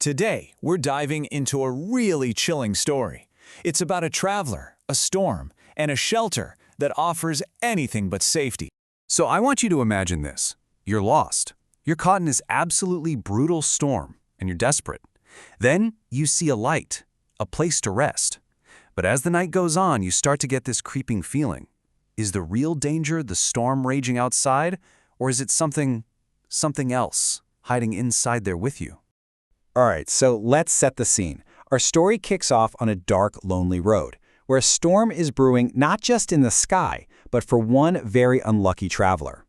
Today, we're diving into a really chilling story. It's about a traveler, a storm, and a shelter that offers anything but safety. So I want you to imagine this. You're lost. You're caught in this absolutely brutal storm, and you're desperate. Then you see a light, a place to rest. But as the night goes on, you start to get this creeping feeling. Is the real danger the storm raging outside, or is it something else hiding inside there with you? All right, so let's set the scene. Our story kicks off on a dark, lonely road, where a storm is brewing not just in the sky, but for one very unlucky traveler.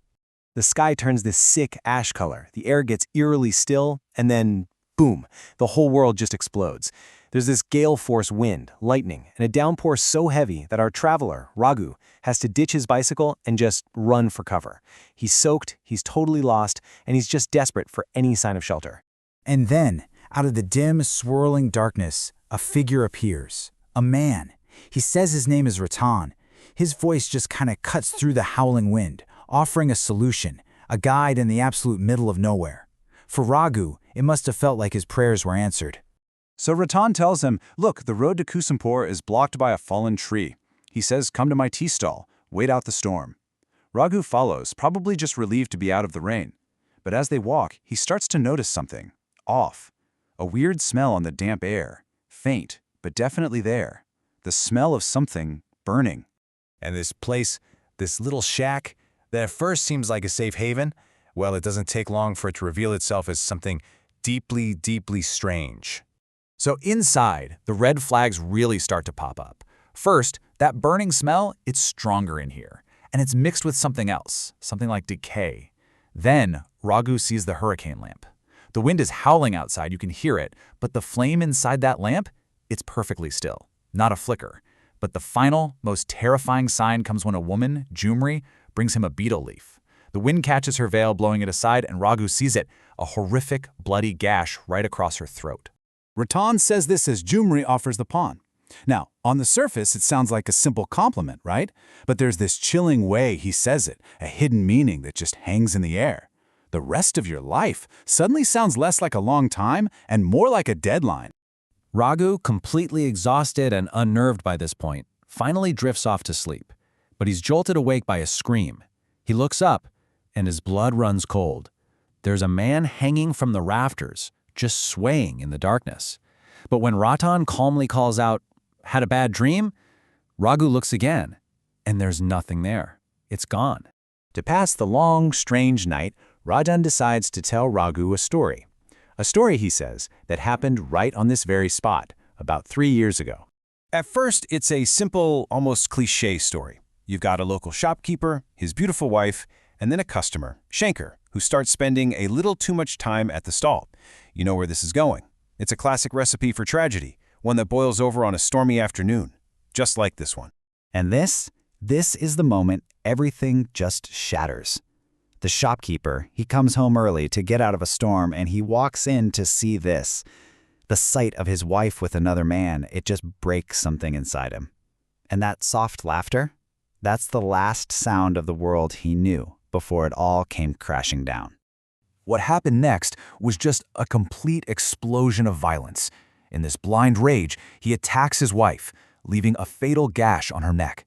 The sky turns this sick ash color, the air gets eerily still, and then, boom, the whole world just explodes. There's this gale-force wind, lightning, and a downpour so heavy that our traveler, Raghu, has to ditch his bicycle and just run for cover. He's soaked, he's totally lost, and he's just desperate for any sign of shelter. And then, out of the dim, swirling darkness, a figure appears. A man. He says his name is Ratan. His voice just kind of cuts through the howling wind, offering a solution, a guide in the absolute middle of nowhere. For Raghu, it must have felt like his prayers were answered. So Ratan tells him, look, the road to Kusumpur is blocked by a fallen tree. He says, come to my tea stall, wait out the storm. Raghu follows, probably just relieved to be out of the rain. But as they walk, he starts to notice something. Off. A weird smell on the damp air. Faint, but definitely there. The smell of something burning. And this place, this little shack, that at first seems like a safe haven, well, it doesn't take long for it to reveal itself as something deeply, deeply strange. So inside, the red flags really start to pop up. First, that burning smell, it's stronger in here, and it's mixed with something else, something like decay. Then, Raghu sees the hurricane lamp. The wind is howling outside, you can hear it, but the flame inside that lamp, it's perfectly still, not a flicker. But the final, most terrifying sign comes when a woman, Jumri, brings him a betel leaf. The wind catches her veil, blowing it aside, and Raghu sees it, a horrific, bloody gash right across her throat. Ratan says this as Jumri offers the pawn. Now, on the surface, it sounds like a simple compliment, right? But there's this chilling way he says it, a hidden meaning that just hangs in the air. The rest of your life suddenly sounds less like a long time and more like a deadline. Raghu, completely exhausted and unnerved by this point, finally drifts off to sleep. But he's jolted awake by a scream. He looks up, and his blood runs cold. There's a man hanging from the rafters, just swaying in the darkness. But when Ratan calmly calls out, "Had a bad dream?" Raghu looks again, and there's nothing there. It's gone. To pass the long, strange night, Rajan decides to tell Raghu a story. A story, he says, that happened right on this very spot, about 3 years ago. At first, it's a simple, almost cliché story. You've got a local shopkeeper, his beautiful wife, and then a customer, Shankar, who starts spending a little too much time at the stall. You know where this is going. It's a classic recipe for tragedy, one that boils over on a stormy afternoon, just like this one. And this is the moment everything just shatters. The shopkeeper, he comes home early to get out of a storm, and he walks in to see this. The sight of his wife with another man, it just breaks something inside him. And that soft laughter, that's the last sound of the world he knew before it all came crashing down. What happened next was just a complete explosion of violence. In this blind rage, he attacks his wife, leaving a fatal gash on her neck.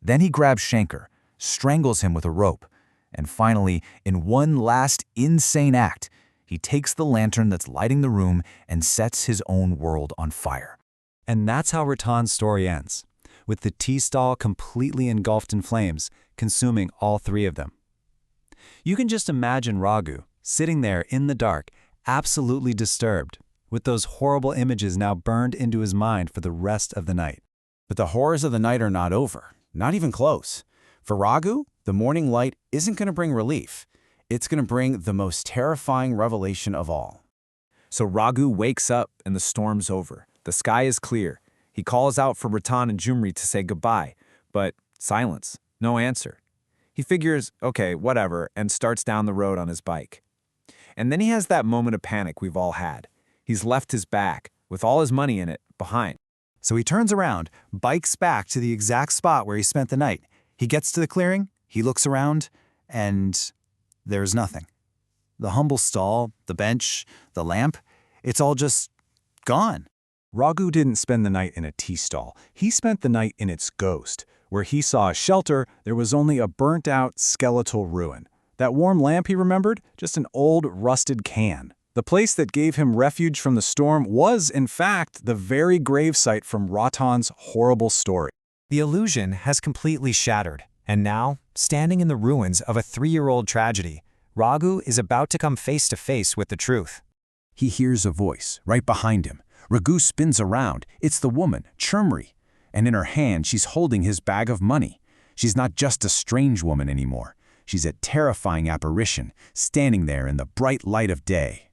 Then he grabs Shankar, strangles him with a rope, and finally, in one last insane act, he takes the lantern that's lighting the room and sets his own world on fire. And that's how Ratan's story ends, with the tea stall completely engulfed in flames, consuming all three of them. You can just imagine Raghu, sitting there in the dark, absolutely disturbed, with those horrible images now burned into his mind for the rest of the night. But the horrors of the night are not over, not even close. For Raghu, the morning light isn't going to bring relief. It's going to bring the most terrifying revelation of all. So Raghu wakes up and the storm's over. The sky is clear. He calls out for Ratan and Jumri to say goodbye, but silence, no answer. He figures, okay, whatever, and starts down the road on his bike. And then he has that moment of panic we've all had. He's left his bag, with all his money in it, behind. So he turns around, bikes back to the exact spot where he spent the night. He gets to the clearing, he looks around, and there's nothing. The humble stall, the bench, the lamp, it's all just gone. Raghu didn't spend the night in a tea stall. He spent the night in its ghost. Where he saw a shelter, there was only a burnt-out, skeletal ruin. That warm lamp he remembered? Just an old, rusted can. The place that gave him refuge from the storm was, in fact, the very gravesite from Ratan's horrible story. The illusion has completely shattered, and now, standing in the ruins of a 3-year-old tragedy, Raghu is about to come face to face with the truth. He hears a voice right behind him. Raghu spins around. It's the woman, Churmri. And in her hand, she's holding his bag of money. She's not just a strange woman anymore. She's a terrifying apparition, standing there in the bright light of day.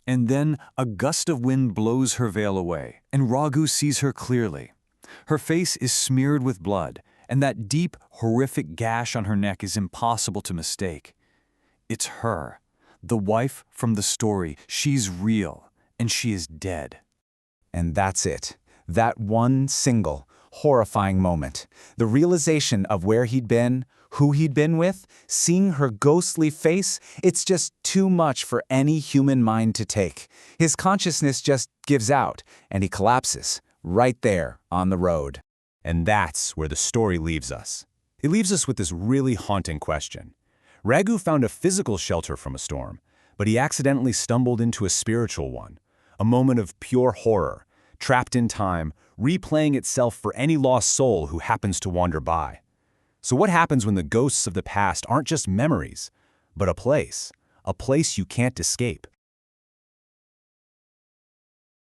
And then a gust of wind blows her veil away, and Raghu sees her clearly. Her face is smeared with blood, and that deep, horrific gash on her neck is impossible to mistake. It's her, the wife from the story. She's real, and she is dead. And that's it. That one single, horrifying moment. The realization of where he'd been, who he'd been with, seeing her ghostly face, it's just too much for any human mind to take. His consciousness just gives out, and he collapses, right there on the road. And that's where the story leaves us. It leaves us with this really haunting question. Raghu found a physical shelter from a storm, but he accidentally stumbled into a spiritual one, a moment of pure horror, trapped in time, replaying itself for any lost soul who happens to wander by. So what happens when the ghosts of the past aren't just memories, but a place you can't escape?